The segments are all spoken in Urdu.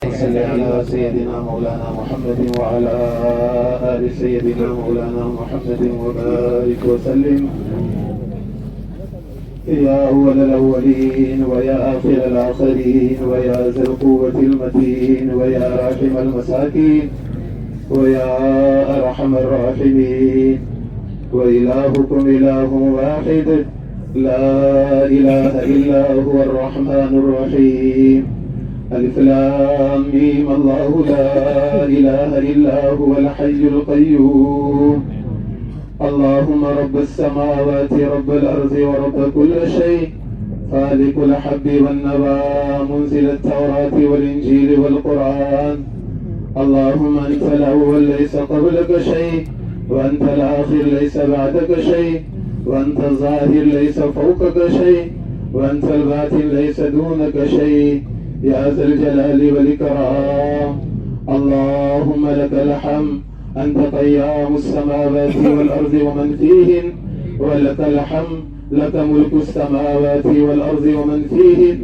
صل على سيدنا مولانا محمد وعلى آل سيدنا مولانا محمد وبارك وسلم. يا أول الأولين ويا آخر الآخرين ويا ذا القوة المتين ويا راحم المساكين ويا أرحم الراحمين، وإلهكم إله واحد لا إله إلا هو الرحمن الرحيم. ألف لام ميم الله لا إله إلا هو الحي القيوم. اللهم رب السماوات رب الأرض ورب كل شيء، خالق الحب والنوى، منزل التوراة والإنجيل والقرآن. اللهم أنت الأول ليس قبلك شيء، وأنت الآخر ليس بعدك شيء، وأنت الظاهر ليس فوقك شيء، وأنت الباطن ليس دونك شيء، يا ذا الجلال والإكرام. اللهم لك الحمد، أنت قيام السماوات والأرض ومن فيهن، ولك الحمد، لك ملك السماوات والأرض ومن فيهن،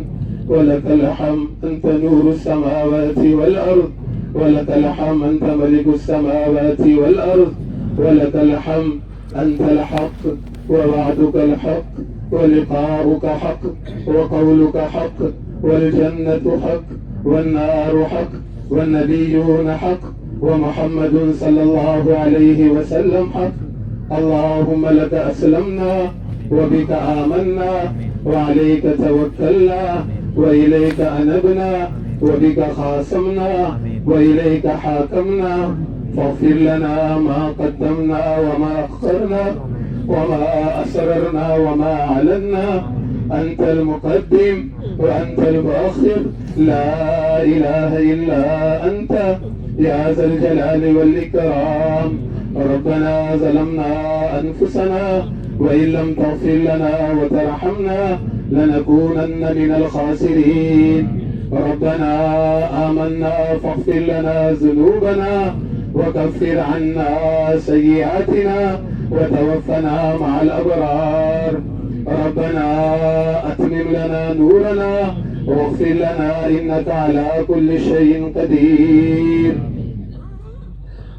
ولك الحمد، أنت نور السماوات والأرض، ولك الحمد، أنت ملك السماوات والأرض، ولك الحمد، أنت الحق ووعدك الحق ولقاؤك حق وقولك حق والجنة حق والنار حق والنبيون حق ومحمد صلى الله عليه وسلم حق. اللهم لك أسلمنا وبك آمنا وعليك توكلنا وإليك أنبنا وبك خاصمنا وإليك حاكمنا، فاغفر لنا ما قدمنا وما أخرنا وما أسررنا وما أعلنا. أنت المقدم وأنت المؤخر، لا إله إلا أنت يا ذا الجلال والإكرام. ربنا ظلمنا أنفسنا وإن لم تغفر لنا وترحمنا لنكونن من الخاسرين. ربنا آمنا فاغفر لنا ذنوبنا وكفر عنا سيئاتنا وتوفنا مع الأبرار. ربنا أتمم لنا نورنا واغفر لنا إنك على كل شيء قدير.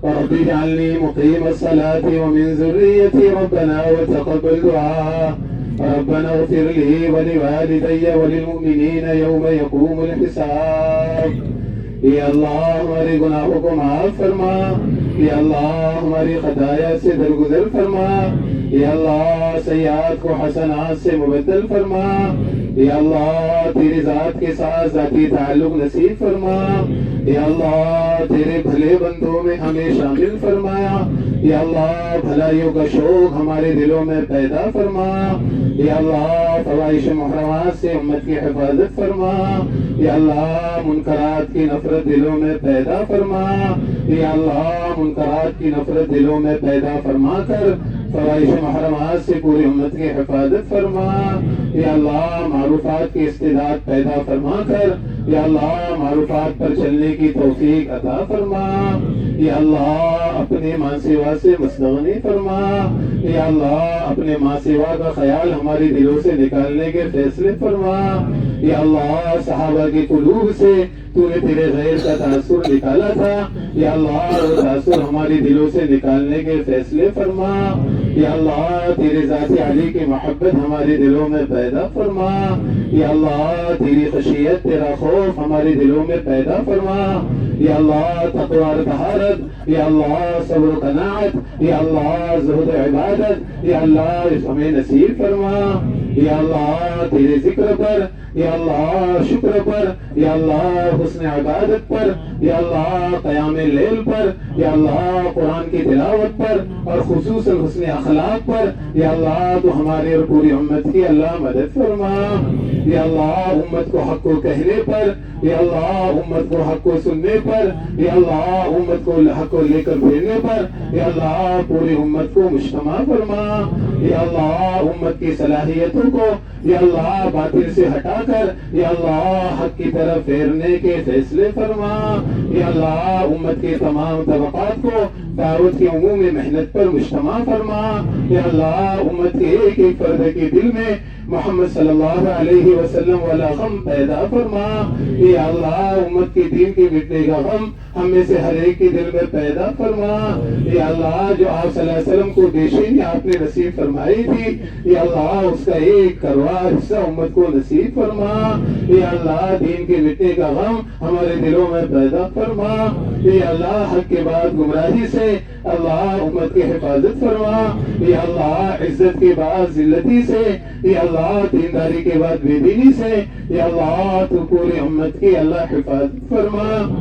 رب اجعلني مقيم الصلاة ومن ذريتي ربنا وتقبل دعاء. ربنا اغفر لي ولوالدي وللمؤمنين يوم يقوم الحساب. یا اللہ ہماری گناہوں کو معاف فرما، یا اللہ ہماری خطایا سے درگزر فرما، یا اللہ سیئات کو حسنات سے مبدل فرما، یا اللہ تیری ذات کے ساتھ ذاتی تعلق نصیب فرما، یا اللہ تیرے بھلے بندوں میں ہمیں شامل فرمایا، یا اللہ بھلائیوں کا شوق ہمارے دلوں میں پیدا فرما، یا اللہ فواحش محرمات سے امت کی حفاظت فرما، یا اللہ منکرات کی نفرت دلوں میں پیدا فرما، یا اللہ منکرات کی نفرت دلوں میں پیدا فرما کر فواحش محرمات سے پوری امت کی حفاظت فرما، یا اللہ معروفات کی استعداد پیدا فرما کر یا اللہ معروفات پر چلنے کی توفیق عطا فرما، یا اللہ اپنے ماں سوا سے مستغنی فرما، یا اللہ اپنے ماں سوا کا خیال ہماری دلوں سے نکالنے کے فیصلے فرما، یا اللہ صحابہ کی قلوب سے تو نے تیرے غیر کا تاثر نکالا تھا، یا اللہ وہ تاثر ہماری دلوں سے نکالنے کے فیصلے فرما، یا اللہ تیرے ذات علی کی محبت ہمارے دلوں میں پیدا فرما، یا اللہ تیری خشیت تیرا خوف ہمارے دلوں میں پیدا فرما، یا اللہ تقوی اور طہارت، یا اللہ صبر و قناعت، یا اللہ زہد و عبادت، یا اللہ ہمیں نصیب فرما، یا اللہ تیرے ذکر پر، یا اللہ شکر پر، یا اللہ حسن عبادت پر، یا اللہ قیام لیل پر، یا اللہ قرآن کی تلاوت پر اور خصوصاً حسن اخلاق پر، یا اللہ تو ہمارے اور پوری امت کی اللہ مدد فرما، یا اللہ امت کو حق کو کہنے پر، یا اللہ امت کو حق کو سننے پر، یا اللہ امت کو حق کو لے کر پھرنے پر، یا اللہ پوری امت کو مجتمع فرما، یا اللہ امت کی صلاحیتوں کو یا اللہ باطل سے ہٹا کر یا اللہ حق کی طرف پھیرنے کے فیصلے فرما، یا اللہ امت کے تمام طبقات کو دعوت کی عمومی محنت پر مجتمع فرما، یا اللہ امت کے ایک ایک فرد کے دل میں محمد صلی اللہ علیہ وسلم والا غم پیدا فرما۔ یا اللہ امت کے دین کے مٹنے کا غم ہم میں سے ہر ایک کے دل میں پیدا فرما۔ یا اللہ جو آپ صلی اللہ علیہ وسلم کو دیشین آپ نے نصیب فرمائی تھی، یا اللہ اس کا ایک کروڑ حصہ امت کو نصیب فرما۔ یا اللہ دین کے مٹنے کا غم ہمارے دلوں میں پیدا فرما۔ یا اللہ حق کے بعد گمراہی سے اللہ امت کی حفاظت فرما۔ یا اللہ عزت کے بعد ذلتی سے، یا اللہ دینداری کے بعد بے دینی سے، یا اللہ تو پوری امت کی اللہ حفاظت فرما۔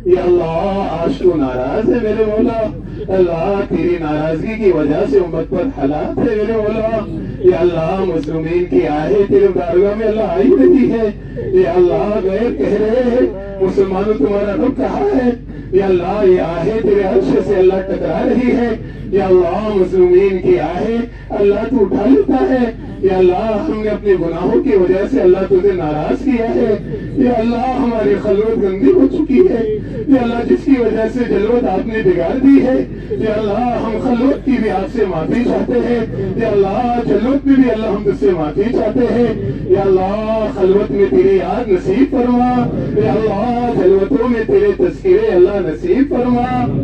یا اللہ آج تو ناراض ہے میرے مولا، اللہ تیری ناراضگی کی وجہ سے امت پر حالات ہے میرے مولا۔ یا اللہ مظلومین کی آہیں تیرے بارگاہ میں اللہ آئی رہی ہے۔ یا اللہ غیر کہہ رہے ہیں مسلمانوں تمہارا رب کہاں ہے؟ یا اللہ یہ آہیں تیرے عرش سے اللہ ٹکرا رہی ہے۔ یا اللہ مظلومین کی آہیں اللہ تو اٹھا لیتا ہے۔ یا اللہ ہم نے اپنے گناہوں کی وجہ سے اللہ تجھے ناراض کیا ہے۔ یا اللہ ہماری خلوت گندی ہو چکی ہے۔ یا اللہ جس کی وجہ سے جلوت آپ نے بگاڑ دی ہے، یا اللہ ہم خلوت کی بھی آپ سے معافی چاہتے ہیں۔ یا اللہ جلوت میں بھی اللہ ہم تجھ سے معافی چاہتے ہیں۔ یا اللہ خلوت میں تیری یاد نصیب فرما۔ یا اللہ جلوتوں میں تیرے تذکرے اللہ نصیب فرما۔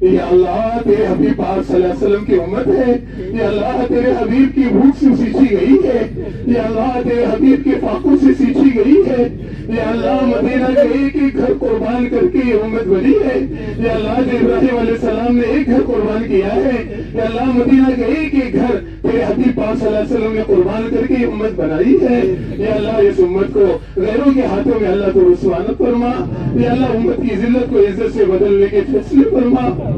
یا اللہ تیرے حبیب پاک صلی اللہ علیہ وسلم کی امت ہے، یا اللہ تیرے حبیب کی بھوک سے سینچی گئی ہے، یا اللہ تیرے حبیب کے فاقوں سے سینچی گئی ہے۔ یا اللہ مدینہ کے ایک ایک گھر قربان کر کے یہ امت بنی ہے۔ یا اللہ جو ابراہیم علیہ السلام نے ایک گھر قربان کیا ہے، یا اللہ مدینہ کے ایک ایک گھر تیرے حبیب پاک صلی اللہ علیہ وسلم نے قربان کر کے یہ امت بنائی ہے۔ یا اللہ اس امت کو غیروں کے ہاتھوں میں اللہ تو رسوا نہ فرما۔ یا اللہ امت کی ذلت کو عزت سے بدلنے کے فیصلے فرما۔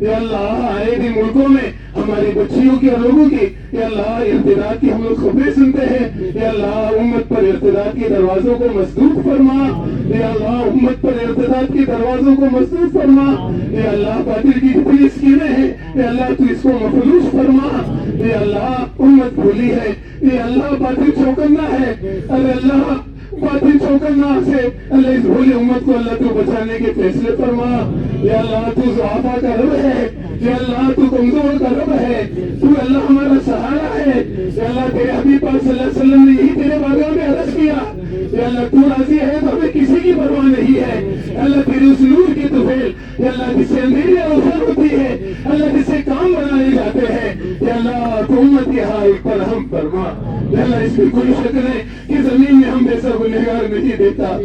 یا اللہ آئے دن ملکوں میں ہماری بچیوں کی اور لوگوں کی یا اللہ ارتداد کی ہم لوگ خبریں سنتے ہیں۔ یا اللہ امت پر ارتداد کے دروازوں کو مسدود فرما۔ یا اللہ امت پر ارتداد کے دروازوں کو مسدود فرما۔ یا اللہ باطل کی جتنی اسکیمیں ہیں یا اللہ تو اس کو مفلوج فرما۔ یا اللہ امت بھولی ہے، یا اللہ باطل چوکنا ہے، ارے اللہ باطل چوکنا سے اللہ اس بھولے امت کو اللہ تو بچانے کے فیصلے فرما۔ یا اللہ تو ضعفاء کا رب ہے، یا اللہ تو کمزور کا رب ہے، تو اللہ ہمارا سہارا ہے۔ یا اللہ تیرے حبیب پاک صلی اللہ علیہ وسلم نے یہی تیرے بارگاہ میں عرض کیا، یا اللہ تو راضی ہے تو ہمیں کسی کی پرواہ نہیں ہے۔ اللہ تیرے اس نور کی طفیل یا اللہ جس سے اندھیریاں روشن ہوتی ہے، اللہ جس سے کام بنائے جاتے ہیں، یا اللہ تو امت کے حال پر ہم فرما۔ یا اللہ اس کی کوئی شک نہیں کہ زمین میں ہم جیسا گنہگار نہیں دیتا،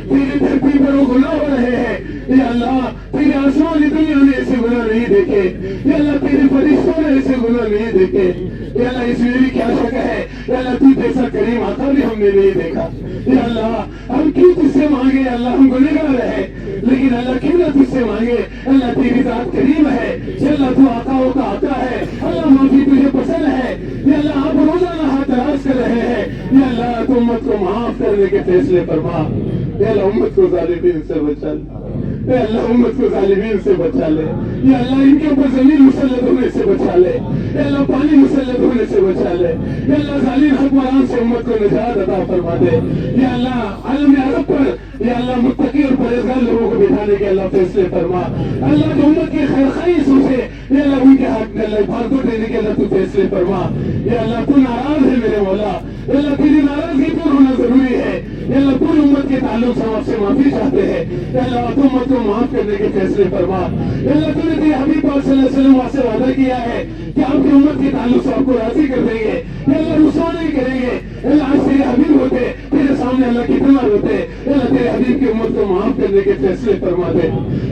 تیری دھرتی پر وہ گناہ ہو رہے ہیں۔ یا اللہ تیرے آسمانی دنیا نے ایسے گناہ نہیں دیکھے، یا اللہ تیرے فرشتوں نے ایسے گناہ نہیں دیکھے۔ یا اللہ اس میں بھی کیا شک ہے، یا اللہ تو جیسا کریم آقا بھی ہم نے نہیں دیکھا۔ یا اللہ ہم کیوں تجھ سے مانگے، یا اللہ ہم گنہگار ہیں، لیکن اللہ کیوں نہ تجھ سے مانگے؟ اللہ تیری ذات کریم ہے، یا اللہ تو آقاؤں کا آقا ہے، اللہ معافی تجھے پسند ہے۔ یا اللہ آپ روزانہ ہاتھ دراز کر رہے ہیں، یا اللہ تو امت کو معاف کرنے کے فیصلے فرما۔ یا اللہ امت کو ظالمین سے بچا لے، یا اللہ امت کو ظالمین سے بچا لے، یا اللہ ان کے اوپر زمین مسلط ہونے سے بچا لے، یا اللہ پانی مسلط ہونے سے بچا لے، یا اللہ ظالم حکمران سے امت کو نجات عطا فرما دے۔ یا اللہ عالم عرب پر یا اللہ متقی اور پرہیزگار لوگوں کو بٹھانے کے اللہ فیصلے فرما۔ اللہ جو امت کی خیر خواہی سوچے یا اللہ ان کے حق میں اللہ بھار کو دینے کے اللہ تو فیصلے فرما۔ یا اللہ تو ناراض ہے میرے مولا، یا اللہ تیری ناراضگی دور ہونا ضروری ہے۔ یا اللہ پوری امت کے تعلق سے ہم آپ سے معافی چاہتے ہیں، یا اللہ تو امت کو معاف کرنے کے فیصلے فرما۔ یا اللہ تو نے تیرے حبیب پاک صلی اللہ علیہ وسلم سے وعدہ کیا ہے کہ آپ کی امت کے تعلق سے آپ کو راضی کر دیں گے، یا اللہ رسوا نہیں کریں گے۔ اللہ آج تیرے حبیب ہوتے تیرے سامنے اللہ کتنا روتے، یا اللہ تیرے حبیب کی امت کو معاف کرنے کے فیصلے فرما دے۔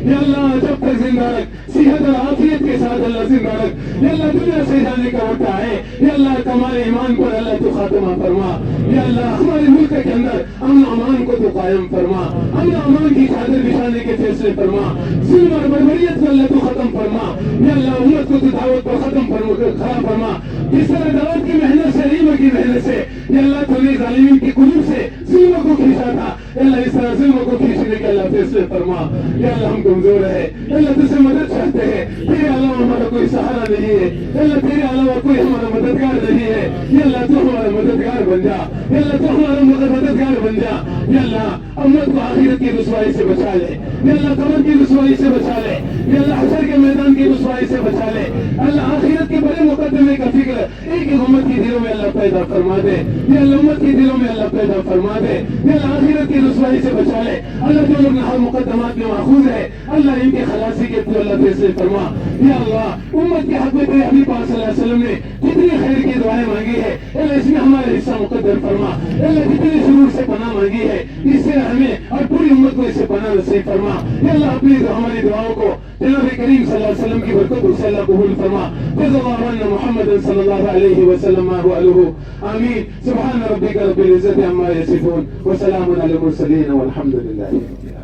یا اللہ جب تک زندہ رکھ، صحت اور عافیت کے ساتھ اللہ زندہ رکھ، یا اللہ دنیا سے جانے کا وقت آئے، یا اللہ کمال ایمان پر اللہ تو خاتمہ فرما۔ یا اللہ ہمارے ملک کے اندر امن امان کو تو قائم فرما، امن امان کی چادر بچھانے کے فیصلے فرما، ظلم اور بربریت کو اللہ تو ختم فرما۔ یا اللہ امت کو تو دعوت کو ختم کھڑا فرما، جس طرح دعوت کی محنت سے، علم کی محنت سے یا اللہ تو نے ظالمین کی قلوب سے ظلموں کو کھینچا تھا، اللہ اس طرح ظلموں کو کھینچنے کے اللہ فیصلے فرما. یا اللہ ہم کمزور ہے, اللہ تجھ سے مدد چاہتے ہیں, تیرے علاوہ ہمارا کوئی سہارا نہیں ہے, اللہ تیرے علاوہ کوئی ہمارا مددگار نہیں ہے. یا اللہ تو ہمارا مددگار بن جا, یا اللہ تو ہمارا مددگار بن جا. یا اللہ امت کو آخرت کی رسوائی سے بچا لے, یا اللہ قبر کی رسوائی سے بچا لے, یا اللہ حشر کے میدان کی رسوائی سے بچا لے. اللہ آخرت کے بڑے مقدمے کا فکر ایک امت کی دلوں میں اللہ پیدا فرما دے, یا اللہ امت کی دلوں میں اللہ پیدا فرما دے. یا اللہ آخرت کی رسوائی سے بچا لے. اللہ جو لوگ ہر مقدمات میں ماخوذ ہے, اللہ ان کی خلاصی کے تو اللہ فیصلے فرما. یا اللہ امت کے حق میں تیرے حبیب پاک صلی اللہ علیہ وسلم نے کتنی خیر کی دعائیں مانگی ہے, اللہ اس میں ہمارا حصہ مقدر فرما. اللہ کتنی شرور سے پناہ مانگی ہے, اس سے ہمیں اور پوری امت کو اس سے پناہ نصیب فرما. یا اللہ اپنی ہماری دعاؤں کو جناب کریم صلی اللہ علیہ وسلم کی برکتوں سے اللہ قبول فرما. جزا اللہ عنا محمد صلی اللہ علیہ وسلم آمین. سبحان ربک رب العزت عما یصفون وسلام علی المرسلین والحمد للہ.